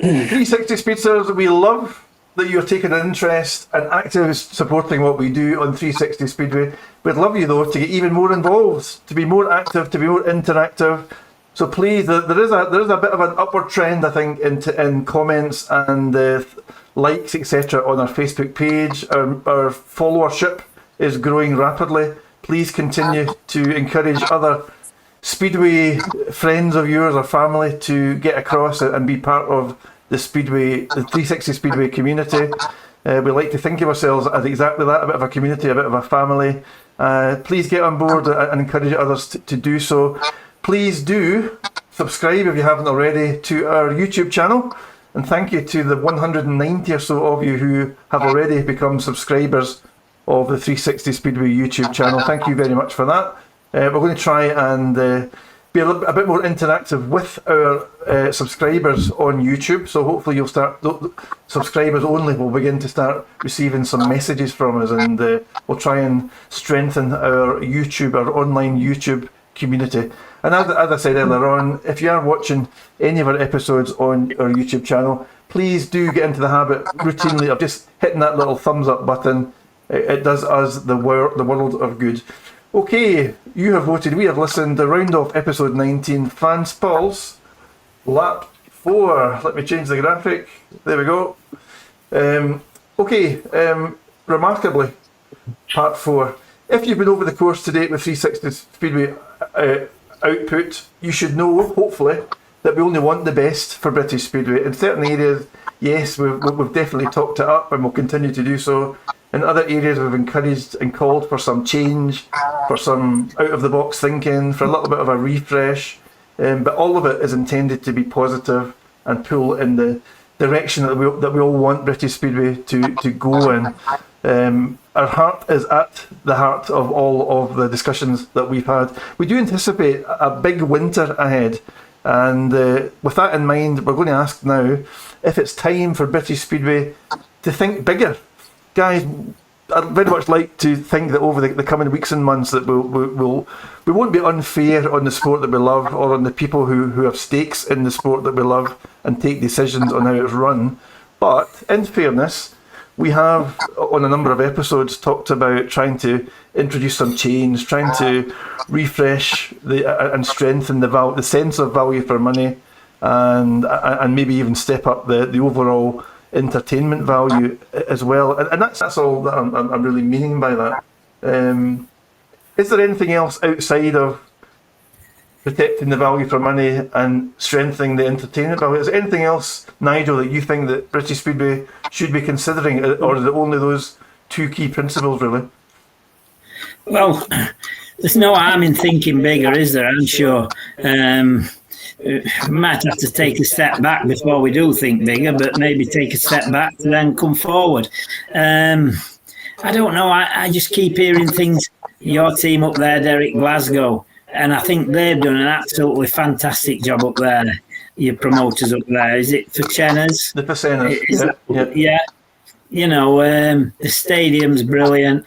360 Speedsters, we love that you're taking an interest and actively supporting what we do on 360 Speedway. We'd love you though to get even more involved, to be more active, to be more interactive. So please, there is a bit of an upward trend, I think, in comments and likes, etc. on our Facebook page. Our followership is growing rapidly. Please continue to encourage other Speedway friends of yours or family to get across and be part of the 360 Speedway community. We like to think of ourselves as exactly that, a bit of a community, a bit of a family. Please get on board and encourage others to do so. Please do subscribe if you haven't already to our YouTube channel. And thank you to the 190 or so of you who have already become subscribers of the 360 Speedway YouTube channel. Thank you very much for that. We're going to try and be a bit more interactive with our subscribers on YouTube. So hopefully you'll start, subscribers only will begin to start receiving some messages from us, and we'll try and strengthen our online YouTube community. And as I said earlier on, if you are watching any of our episodes on our YouTube channel, please do get into the habit routinely of just hitting that little thumbs up button. It does us the world of good. Okay, you have voted, we have listened, the round off episode 19, Fans Pulse, lap 4. Let me change the graphic. There we go. Remarkably, part 4. If you've been over the course to date with 360 Speedway output, you should know, hopefully, that we only want the best for British Speedway. In certain areas, yes, we've definitely topped it up and we'll continue to do so. In other areas, we've encouraged and called for some change, for some out-of-the-box thinking, for a little bit of a refresh. But all of it is intended to be positive and pull in the direction that we all want British Speedway to go in. Our heart is at the heart of all of the discussions that we've had. We do anticipate a big winter ahead. And with that in mind, we're going to ask now if it's time for British Speedway to think bigger. Guys, I'd very much like to think that over the coming weeks and months that we won't be unfair on the sport that we love, or on the people who have stakes in the sport that we love and take decisions on how it's run. But in fairness, we have on a number of episodes talked about trying to introduce some change, trying to refresh and strengthen the sense of value for money, and maybe even step up the overall entertainment value as well, and that's all that I'm really meaning by that. Is there anything else outside of protecting the value for money and strengthening the entertainment value? Is there anything else, Nigel, that you think that British Speedway should be considering, or is it only those two key principles really? Well, there's no harm in thinking bigger, is there? I'm sure. We might have to take a step back before we do think bigger, but maybe take a step back to then come forward. I don't know. I just keep hearing things. Your team up there, Derek, Glasgow, and I think they've done an absolutely fantastic job up there. Your promoters up there. Is it for Chenners? The Perceners. Yeah. You know, the stadium's brilliant.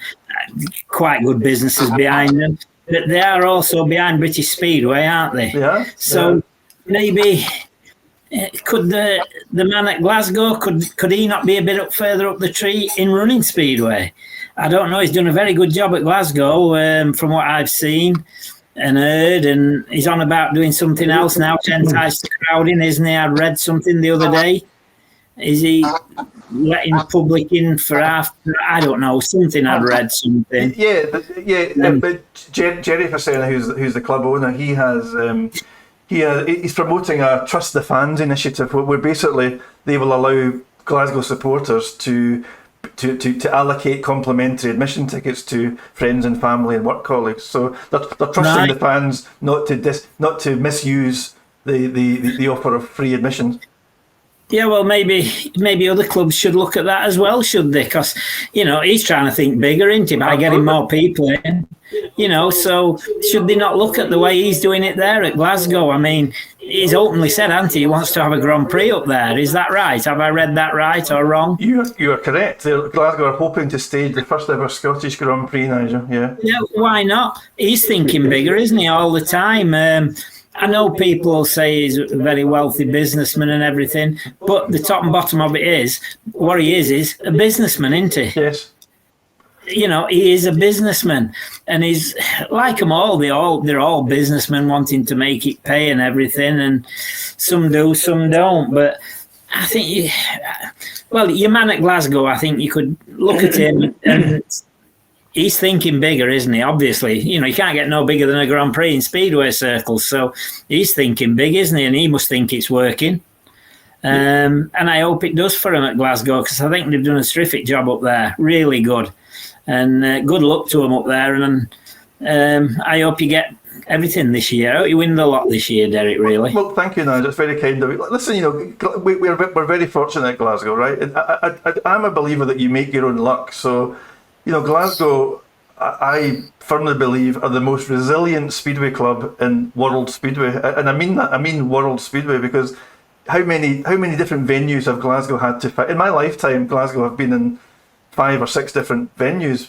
Quite good businesses behind them. But they are also behind British Speedway, aren't they? Yeah. So maybe could the man at Glasgow, could he not be a bit further up the tree in running Speedway? I don't know. He's done a very good job at Glasgow, from what I've seen and heard, and he's on about doing something else now to entice the crowd in, isn't he? I read something the other day. Is he letting public in for after? I don't know. Something I'd read. Something. Yeah. But Jerry Fasena, who's the club owner, he's promoting a Trust the Fans initiative, where basically they will allow Glasgow supporters to allocate complimentary admission tickets to friends and family and work colleagues. So they're trusting the fans not to misuse the offer of free admissions. Yeah, well, maybe other clubs should look at that as well, should they? Because, you know, he's trying to think bigger, isn't he, by getting more people in? You know, so should they not look at the way he's doing it there at Glasgow? I mean, he's openly said, hasn't he wants to have a Grand Prix up there. Is that right? Have I read that right or wrong? You are correct. Glasgow are hoping to stage the first ever Scottish Grand Prix, Nigel. Yeah. Yeah, why not? He's thinking bigger, isn't he, all the time? I know people will say he's a very wealthy businessman and everything, but the top and bottom of it is, what he is a businessman, isn't he? Yes. You know, he is a businessman, and he's like them all. They're all businessmen wanting to make it pay and everything, and some do, some don't. But I think, your man at Glasgow, I think you could look at him and he's thinking bigger, isn't he? Obviously, you know, you can't get no bigger than a Grand Prix in Speedway circles. So he's thinking big, isn't he? And he must think it's working. And I hope it does for him at Glasgow, because I think they've done a terrific job up there. Really good. And good luck to him up there. And I hope you get everything this year. I hope you win the lot this year, Derek, really. Well, thank you, Nigel. It's very kind of you. Listen, you know, we're very fortunate at Glasgow, right? And I'm a believer that you make your own luck. So, you know, Glasgow, I firmly believe, are the most resilient speedway club in World Speedway, and I mean that. I mean World Speedway, because how many different venues have Glasgow had to fight? In my lifetime, Glasgow have been in 5 or 6 different venues,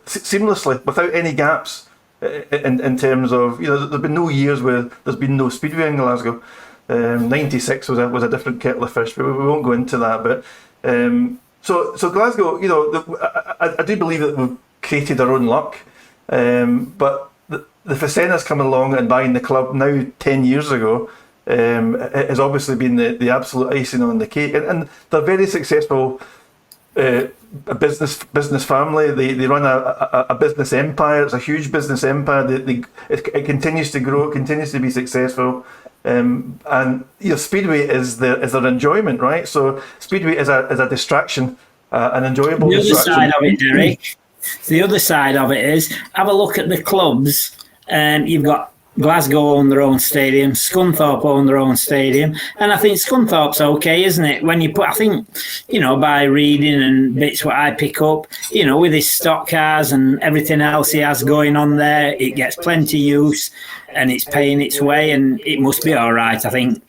seamlessly, without any gaps. In terms of, you know, there's been no years where there's been no speedway in Glasgow. 96 was a different kettle of fish, but we won't go into that. But So Glasgow, you know, I do believe that we've created our own luck, but the Facenas coming along and buying the club now 10 years ago has obviously been the absolute icing on the cake, and they're very successful. A business family. They run a business empire. It's a huge business empire. It continues to grow. It continues to be successful. And you know, Speedway is their enjoyment, right? So Speedway is a distraction, an enjoyable distraction. The other side of it, Derek. The other side of it is, have a look at the clubs. You've got Glasgow own their own stadium, Scunthorpe own their own stadium, and I think Scunthorpe's okay, isn't it? When you put, I think, you know, by reading and bits what I pick up, you know, with his stock cars and everything else he has going on there, it gets plenty use and it's paying its way, and it must be all right. I think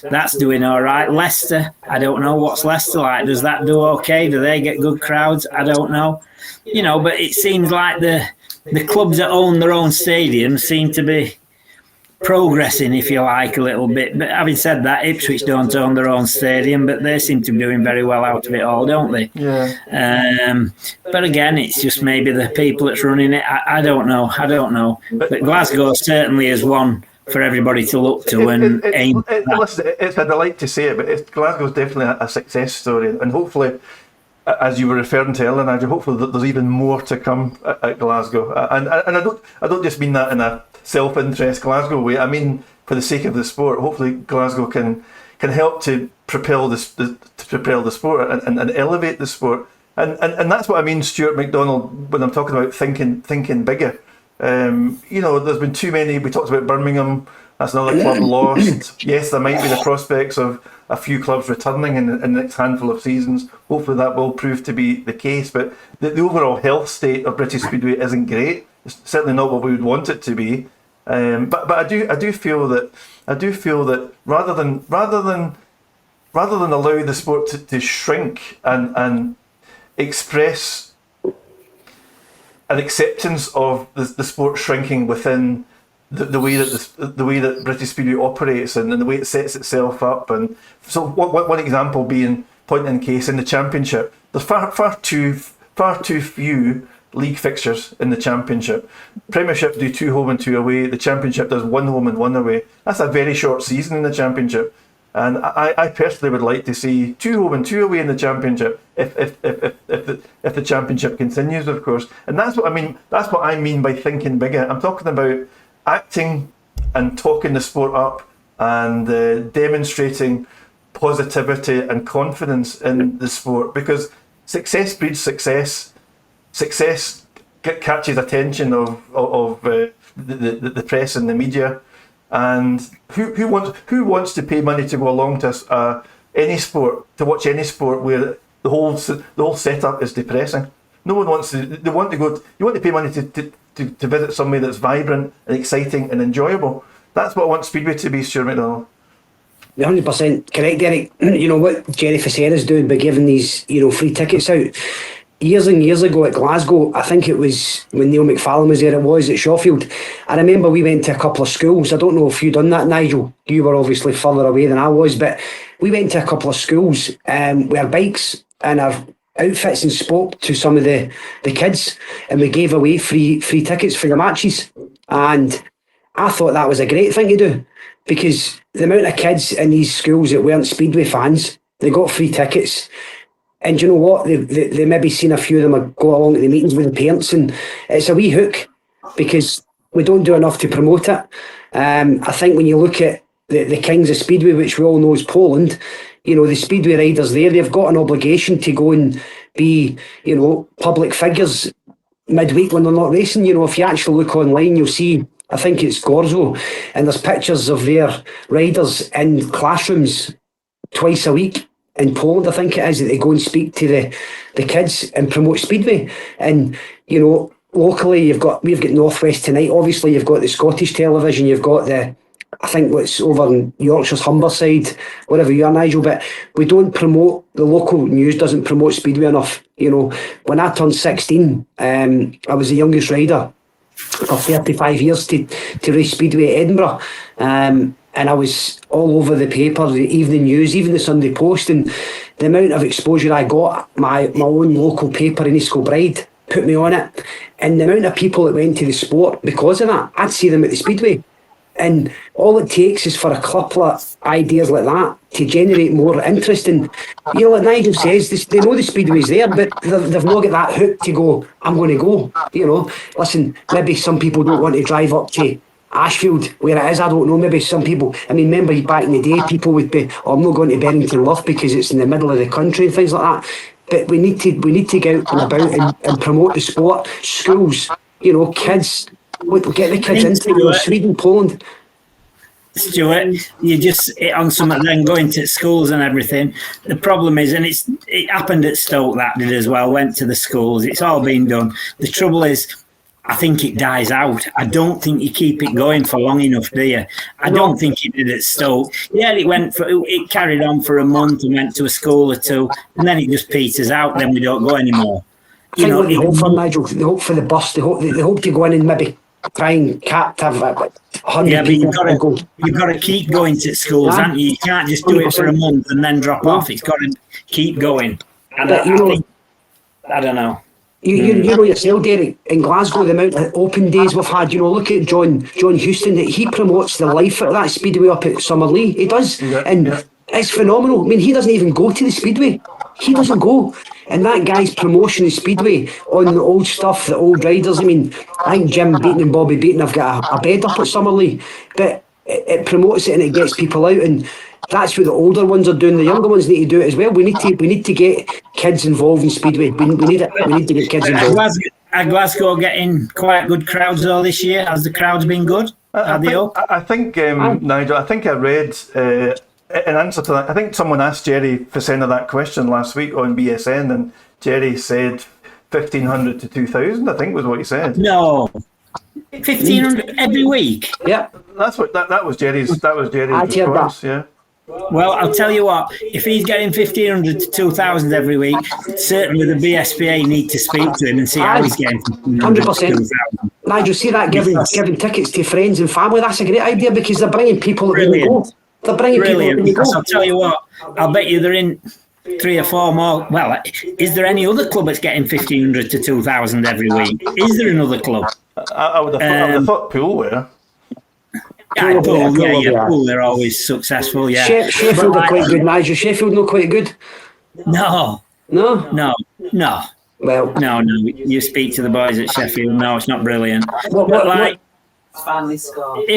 that's doing all right. Leicester, I don't know what's Leicester like. Does that do okay? Do they get good crowds? I don't know. You know, but it seems like the clubs that own their own stadiums seem to be progressing, if you like, a little bit. But having said that, Ipswich don't own their own stadium, but they seem to be doing very well out of it all, don't they? Yeah. But again, it's just maybe the people that's running it. I don't know. But Glasgow certainly is one for everybody to look to and aim. Listen, it's a delight to say it, but Glasgow's definitely a success story, and hopefully, as you were referring to earlier, Nigel, hopefully there's even more to come at Glasgow. And I don't just mean that in a self-interest Glasgow way. I mean, for the sake of the sport, hopefully Glasgow can help to propel the sport and elevate the sport. And that's what I mean, Stuart McDonald, when I'm talking about thinking bigger. You know, there's been too many. We talked about Birmingham. That's another club lost. Yes, there might be the prospects of a few clubs returning in the next handful of seasons. Hopefully that will prove to be the case. But the overall health state of British Speedway isn't great. It's certainly not what we would want it to be. But I do feel that rather than allow the sport to shrink and express an acceptance of the sport shrinking within the way that British Speedway operates and the way it sets itself up. And so one example being, point in case, in the Championship, there's far too few league fixtures in the Championship. Premiership do 2 home and 2 away. The Championship does 1 home and 1 away. That's a very short season in the Championship. And I personally would like to see 2 home and 2 away in the Championship if the Championship continues, of course. And that's what I mean. That's what I mean by thinking bigger. I'm talking about acting and talking the sport up and demonstrating positivity and confidence in the sport, because success breeds success. Success catches attention of the press and the media. And who wants to pay money to go along to any sport, to watch any sport where the whole setup is depressing? No one wants to. They want to go. You want to pay money to visit somewhere that's vibrant and exciting and enjoyable. That's what I want Speedway to be, Stuart McDonald. You're 100% correct, Derek. You know what Jerry Facena's doing by giving these, you know, free tickets out. years and years ago at Glasgow, I think it was when Neil McFarlane was there, it was at Sheffield. I remember we went to a couple of schools. I don't know if you done that, Nigel. You were obviously further away than I was, but we went to a couple of schools with our bikes and our outfits and spoke to some of the kids, and we gave away free tickets for the matches. And I thought that was a great thing to do, because the amount of kids in these schools that weren't Speedway fans, they got free tickets. And you know what? They maybe seen a few of them go along to the meetings with the parents, and it's a wee hook because we don't do enough to promote it. I think when you look at the Kings of Speedway, which we all know is Poland, you know, the Speedway riders there, they've got an obligation to go and be, you know, public figures midweek when they're not racing. You know, if you actually look online, you'll see, I think it's Gorzo, and there's pictures of their riders in classrooms twice a week. In Poland, I think it is, that they go and speak to the kids and promote Speedway. And, you know, locally we've got Northwest Tonight, obviously you've got the Scottish television, you've got I think what's over in Yorkshire's Humberside, wherever you are, Nigel, but we don't promote, the local news doesn't promote Speedway enough. You know, when I turned 16, I was the youngest rider for 35 years to race Speedway at Edinburgh. And I was all over the paper, the evening news, even the Sunday Post, and the amount of exposure I got, my own local paper in East Kilbride put me on it, and the amount of people that went to the sport because of that, I'd see them at the Speedway. And all it takes is for a couple of ideas like that to generate more interest. And, you know, like Nigel says, they know the Speedway's there, but they've not got that hook to go, I'm going to go. You know, listen, maybe some people don't want to drive up to Ashfield, where it is, I don't know, maybe some people, I mean, remember back in the day, people would be, oh, I'm not going to Berrington Lough because it's in the middle of the country and things like that. But we need to get out and about and promote the sport. Schools, you know, kids, get the kids into, you know, Sweden, Poland. Stuart, you just hit on something then, going to schools and everything. The problem is, and it happened at Stoke, that did as well, went to the schools, it's all been done. The trouble is, I think it dies out. I don't think you keep it going for long enough, do you? I don't think it did at Stoke. Yeah, it carried on for a month and went to a school or two, and then it just peters out, then we don't go anymore. You know, they hope for, Nigel, they hope for the bus, they hope to go in and maybe try and have 100 people. You've got to keep going to schools, haven't you? You can't just do it for a month and then drop off. It's got to keep going. And I don't know. You know yourself, Derek, in Glasgow, the amount of open days we've had, you know, look at John Houston, he promotes the life out of that Speedway up at Summerlee. He does. It's phenomenal. I mean, he doesn't even go to the Speedway. He doesn't go. And that guy's promotion of Speedway on the old stuff, the old riders. I mean, I think Jim Beaton and Bobby Beaton have got a bed up at Summerlee, but it promotes it and it gets people out, and that's what the older ones are doing. The younger ones need to do it as well. We need to get kids involved in Speedway. We need it. We need to get kids involved. Are Glasgow getting quite good crowds all this year? Has the crowds been good? I think Nigel, I think I read in answer to that, I think someone asked Jerry Facena that question last week on BSN, and Jerry said 1,500 to 2,000, I think was what he said. No. 1,500 every week? Yeah. That's what that was Jerry's response, yeah. Well, I'll tell you what, if he's getting 1,500 to 2,000 every week, certainly the BSPA need to speak to him and see how he's getting 100%. Nigel, see that giving tickets to friends and family, that's a great idea, because they're bringing people that go. They're bringing people because I'll tell you what, I'll bet you they're in 3 or 4 more. Well, is there any other club that's getting 1,500 to 2,000 every week? Is there another club? I would have thought Poole were. Poole, they're always successful, yeah. Sheffield are quite good, Nigel. Sheffield not quite good. No. Well, no. You speak to the boys at Sheffield. No, it's not brilliant. Finally scored.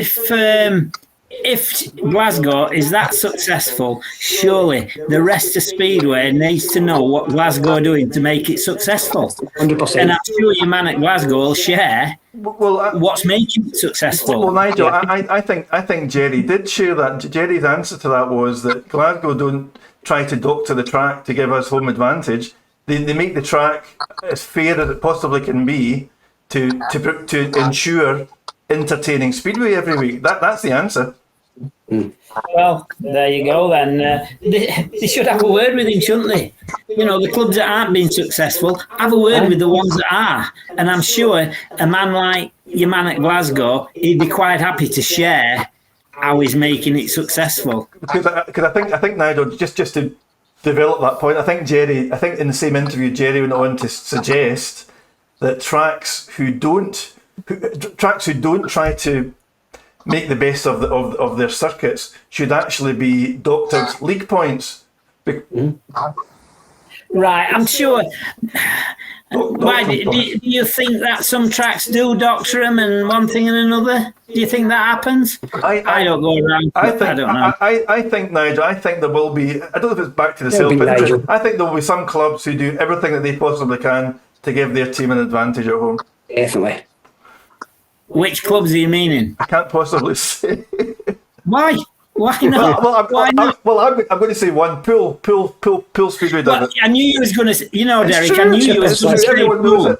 If Glasgow is that successful, surely the rest of Speedway needs to know what Glasgow are doing to make it successful. 100%. And I'm sure your man at Glasgow will share what's making it successful. Well, Nigel, I think Jerry did share that. Jerry's answer to that was that Glasgow don't try to doctor the track to give us home advantage. They make the track as fair as it possibly can be to ensure entertaining Speedway every week. That's the answer. Well, there you go then. They should have a word with him, shouldn't they? You know, the clubs that aren't being successful, have a word with the ones that are. And I'm sure a man like your man at Glasgow, he'd be quite happy to share how he's making it successful. Because I think Nigel, just to develop that point, I think in the same interview, Jerry went on to suggest that tracks who don't try to make the best of their circuits should actually be doctored league points. Right, I'm sure. Why do you think that some tracks do doctor them and one thing and another? Do you think that happens? I don't go around. I don't know. I think, Nigel, I think there will be. I don't know if it's back to the self, but I think there will be some clubs who do everything that they possibly can to give their team an advantage at home. Definitely. Which clubs are you meaning? I can't possibly say. Why? Why not? I'm going to say one. Pool Speedway does it. I knew you was going to. You know, Derek. True, I knew you was going to say everyone knows it.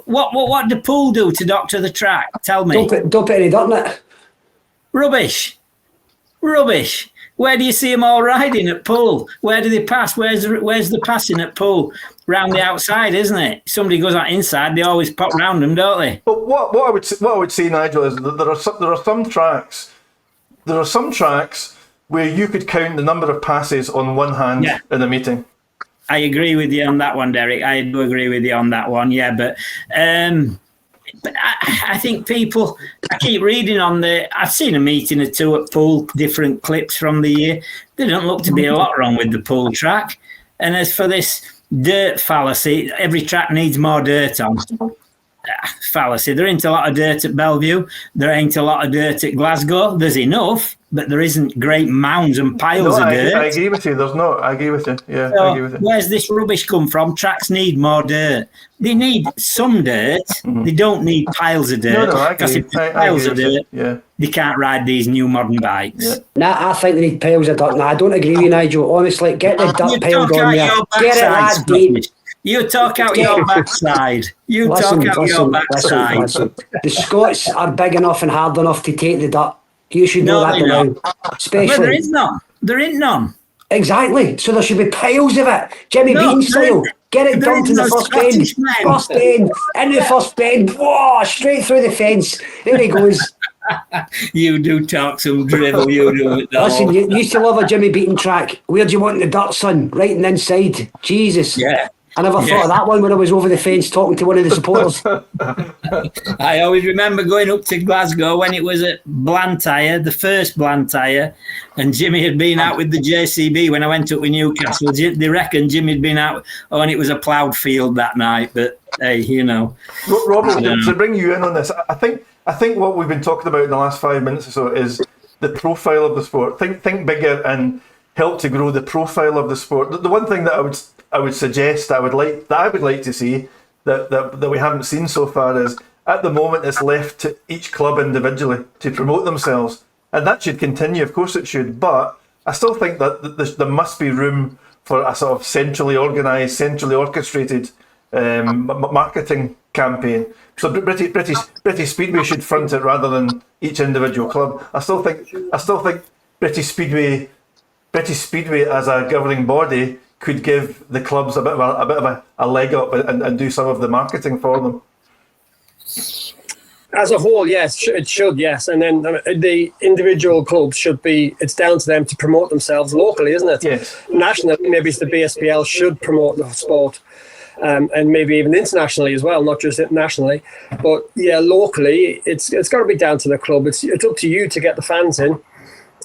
What did Pool do to doctor the track? Tell me. Don't put any dirt in it. Rubbish. Where do you see them all riding at Pool? Where do they pass? Where's the passing at Pool? Round the outside, isn't it? Somebody goes out inside. They always pop round them, don't they? But what I would say, Nigel, is that there are some tracks. There are some tracks where you could count the number of passes on one hand in a meeting. I agree with you on that one, Derek. I do agree with you on that one, yeah. But I think people, I keep reading I've seen a meeting or two at Pool, different clips from the year. There don't look to be a lot wrong with the Pool track. And as for this dirt fallacy, every track needs more dirt on. Fallacy. There ain't a lot of dirt at Bellevue. There ain't a lot of dirt at Glasgow. There's enough, but there isn't great mounds and piles of dirt. I agree with you. There's not. I agree with you. Yeah, so I agree with you. Where's this rubbish come from? Tracks need more dirt. They need some dirt. They don't need piles of dirt. No, I agree. Because if there's piles of dirt, yeah, they can't ride these new modern bikes. Yeah. Nah, I think they need piles of dirt. Nah, I don't agree with you, Nigel. Honestly, get the dirt piled on there. Get it that deep. You talk out your backside. Listen. The Scots are big enough and hard enough to take the dirt. You should know that now. Especially. Well, there is none. There ain't none. Exactly. So there should be piles of it. Jimmy Beaton style. Get it dumped in the first bend. First bend. Into the first bend. Whoa, straight through the fence. There he goes. You do talk some drivel, you do it though. Listen, you used to love a Jimmy Beaton track. Where do you want the dirt, son? Right in the inside. Jesus. Yeah. I never thought of that one when I was over the fence talking to one of the supporters. I always remember going up to Glasgow when it was at Blantyre, the first Blantyre, and Jimmy had been out with the JCB when I went up with Newcastle. They reckon Jimmy had been out, and it was a ploughed field that night. But hey, you know. Robert, to bring you in on this, I think what we've been talking about in the last 5 minutes or so is the profile of the sport. Think bigger and help to grow the profile of the sport. The one thing that I would suggest I would like to see that we haven't seen so far is, at the moment, it's left to each club individually to promote themselves, and that should continue. Of course, it should, but I still think that there must be room for a sort of centrally organised, centrally orchestrated marketing campaign. So British Speedway should front it rather than each individual club. I still think British Speedway as a governing body could give the clubs a bit of a leg up and do some of the marketing for them. As a whole, yes, it should, yes. And then the individual clubs should be, it's down to them to promote themselves locally, isn't it? Yes. Nationally, maybe it's the BSPL should promote the sport, and maybe even internationally as well, not just nationally. But yeah, locally, it's got to be down to the club. It's up to you to get the fans in,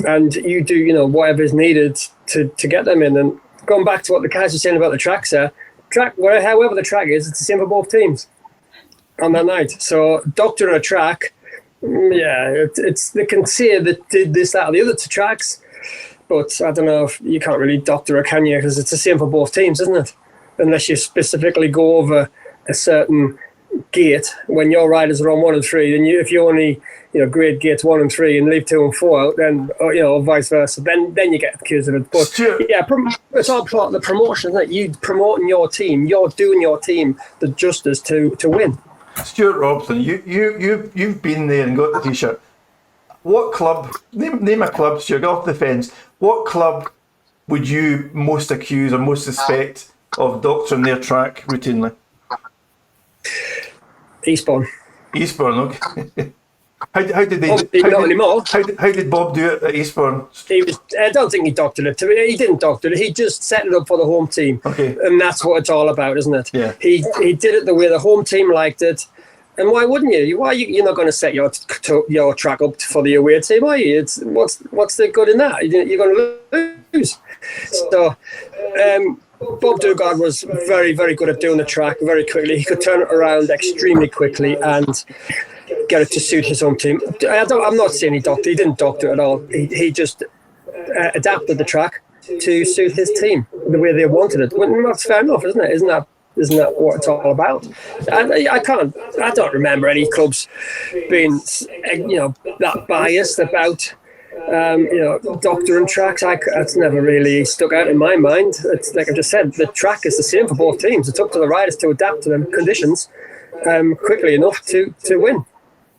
and you do, whatever is needed to get them in. And going back to what the guys were saying about the tracks there, however the track is, it's the same for both teams on that night. So doctoring a track, they can say that did this, that, or the other to tracks, but I don't know if you can't really doctor it, can you? Because it's the same for both teams, isn't it? Unless you specifically go over a certain gate when your riders are on 1 and 3, then if you only grade gates 1 and 3 and leave 2 and 4 out, then or vice versa, then you get accused of it. But it's all part of the promotion, isn't it? You promoting your team, you're doing your team the justice to win. Stuart Robson, you've been there and got the t-shirt. What club? Name a club, Stuart. Go off the fence. What club would you most accuse or most suspect of doctoring their track routinely? Eastbourne. Eastbourne, okay. How did they? Not anymore. How did Bob do it at Eastbourne? I don't think he doctored it. He didn't doctor it. He just set it up for the home team. Okay. And that's what it's all about, isn't it? Yeah. He did it the way the home team liked it. And why wouldn't you? You're not going to set your track up for the away team, are you? What's the good in that? You're going to lose. So, Bob Dugard was very, very good at doing the track very quickly. He could turn it around extremely quickly and get it to suit his own team. I'm not saying he didn't doctor it at all. He just adapted the track to suit his team the way they wanted it. Well, that's fair enough, isn't it? Isn't that what it's all about? I don't remember any clubs being, that biased about, doctoring tracks. It's never really stuck out in my mind. It's like I just said, the track is the same for both teams. It's up to the riders to adapt to them conditions quickly enough to win.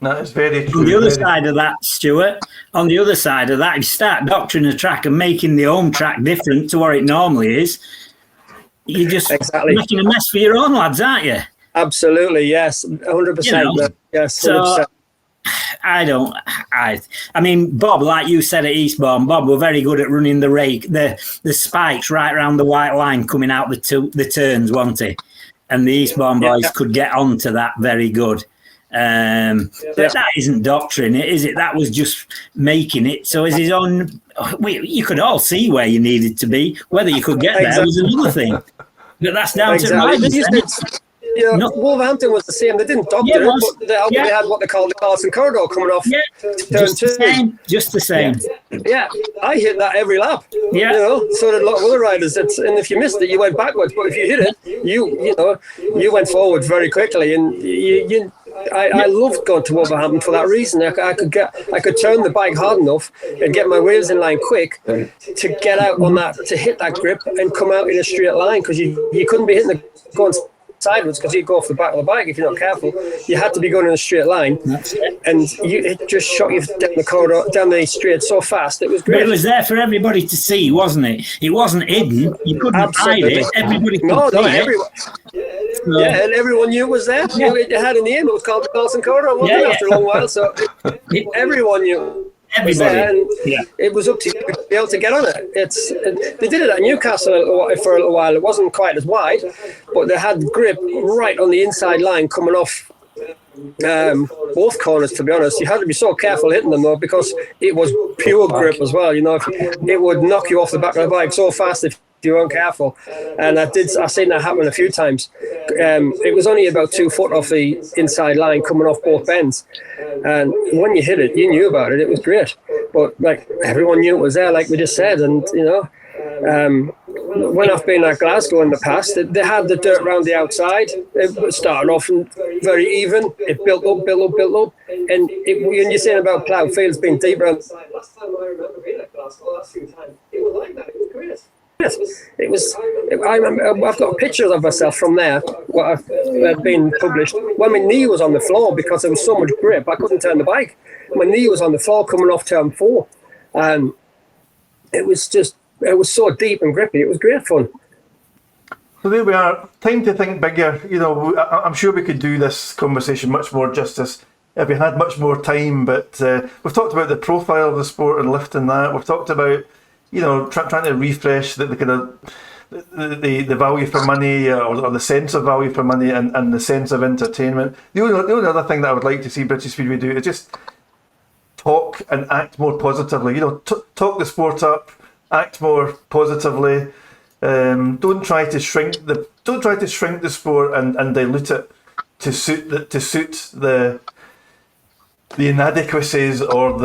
That is very true. On the other side of that, Stuart, if you start doctoring a track and making the home track different to what it normally is, you're just making a mess for your own lads, aren't you? Absolutely, yes. 100%. Yes, 100%. So, I mean, Bob, like you said at Eastbourne, Bob were very good at running the rake, the spikes right around the white line coming out the turns, wasn't he? And the Eastbourne boys could get onto that very good. But that isn't doctrine, is it? That was just making it. So as his own, you could all see where you needed to be. Whether you could get there was another thing. But that's down to riders. Wolverhampton was the same. They didn't doctor it, but they had what they called the Carlson corridor coming off. Yeah, just the same. Yeah, I hit that every lap. Yeah, so did a lot of other riders. And if you missed it, you went backwards. But if you hit it, you went forward very quickly. And I loved going to Wolverhampton for that reason. I could turn the bike hard enough and get my wheels in line quick to get out on that, to hit that grip and come out in a straight line, because you couldn't be hitting going sideways, because you'd go off the back of the bike if you're not careful. You had to be going in a straight line, and it just shot you down the corridor, down the straight so fast. It was great. But it was there for everybody to see, wasn't it? It wasn't hidden. You couldn't hide it. Everybody could see everyone. it. And everyone knew it was there. Yeah. It had a name. It was called the Carlson corridor, wasn't it? After a long while, so everyone knew. Everybody. It was up to you to be able to get on it. They did it at Newcastle for a little while. It wasn't quite as wide, but they had grip right on the inside line coming off both corners. To be honest, you had to be so careful hitting them though, because it was pure grip as well. It would knock you off the back of the bike so fast if you weren't careful. And I've seen that happen a few times. It was only about 2 foot off the inside line coming off both bends, and when you hit it, you knew about it. It was great, but everyone knew it was there, like we just said. And when I've been at Glasgow in the past, they had the dirt around the outside. It started off very even. It built up, and when you're saying about ploughed fields being deeper, last time I remember being at Glasgow last few times, it was like that. It was great. I remember, I've got pictures of myself from there, what have been published, when my knee was on the floor because there was so much grip, I couldn't turn the bike. My knee was on the floor coming off turn 4. It was so deep and grippy. It was great fun. So there we are. Time to think bigger. I'm sure we could do this conversation much more justice if we had much more time, but we've talked about the profile of the sport and lifting that. We've talked about trying to refresh the kind of the value for money, or the sense of value for money, and the sense of entertainment. The only other thing that I would like to see British Speedway do is just talk and act more positively. Talk the sport up, act more positively. Don't try to shrink the sport and dilute it to suit the inadequacies or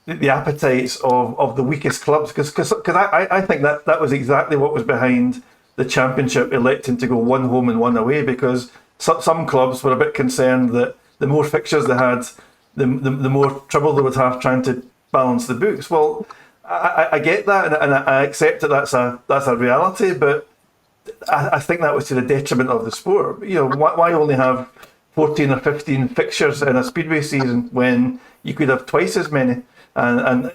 the appetites of the weakest clubs, because I think that was exactly what was behind the championship electing to go one home and one away, because some clubs were a bit concerned that the more fixtures they had, the more trouble they would have trying to balance the books. Well, I get that, and I accept that that's a reality, but I think that was to the detriment of the sport. Why only have 14 or 15 fixtures in a speedway season when you could have twice as many? And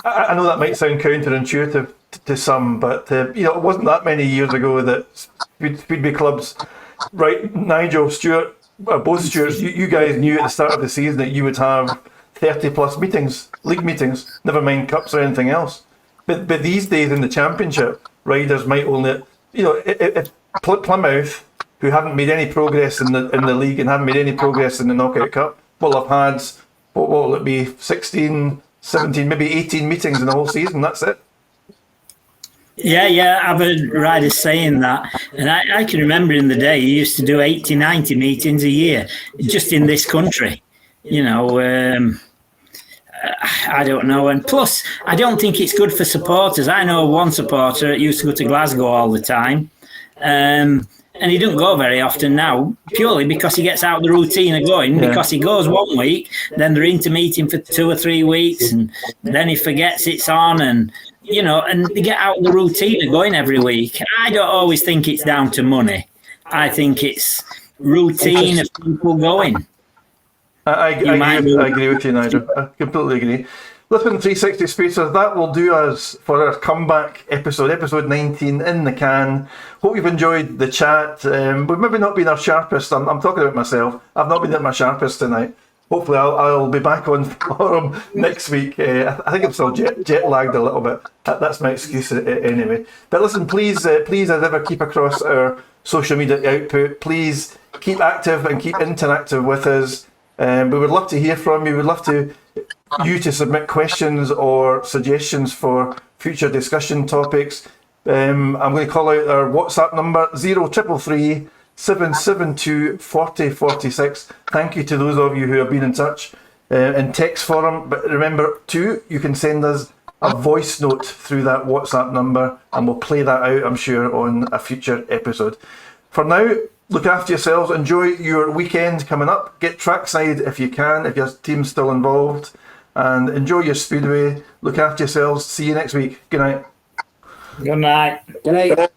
I know that might sound counterintuitive to some, but it wasn't that many years ago that Speedway clubs, right? Nigel, Stuart, both Stuarts, you guys knew at the start of the season that you would have 30 plus meetings, league meetings, never mind cups or anything else. But these days in the championship, riders might only, if Plymouth, who haven't made any progress in the league and haven't made any progress in the knockout cup, will have had, what will it be, 16, 17, maybe 18 meetings in the whole season. That's it. Yeah, I've heard riders saying that. And I can remember in the day, you used to do 80, 90 meetings a year, just in this country. I don't know. And plus, I don't think it's good for supporters. I know one supporter that used to go to Glasgow all the time. And he doesn't go very often now, purely because he gets out of the routine of going, because he goes 1 week, then they're into meeting for 2 or 3 weeks, and then he forgets it's on, and and they get out of the routine of going every week. I don't always think it's down to money. I think it's routine of people going. I agree with you, Nigel. I completely agree. Listen, 360 Spacers, that will do us for our comeback episode 19 in the can. Hope you've enjoyed the chat. We've maybe not been our sharpest. I'm talking about myself. I've not been at my sharpest tonight. Hopefully I'll be back on forum next week. I think I'm still jet lagged a little bit. That's my excuse anyway. But listen, please as ever, keep across our social media output. Please keep active and keep interactive with us. We would love to hear from you. We'd love you to submit questions or suggestions for future discussion topics. I'm going to call out our WhatsApp number, 0333 772 4046. Thank you to those of you who have been in touch in text forum. But remember too, you can send us a voice note through that WhatsApp number, and we'll play that out, I'm sure, on a future episode. For now, look after yourselves. Enjoy your weekend coming up. Get trackside if you can, if your team's still involved. And enjoy your speedway. Look after yourselves. See you next week. Good night. Good night. Good night.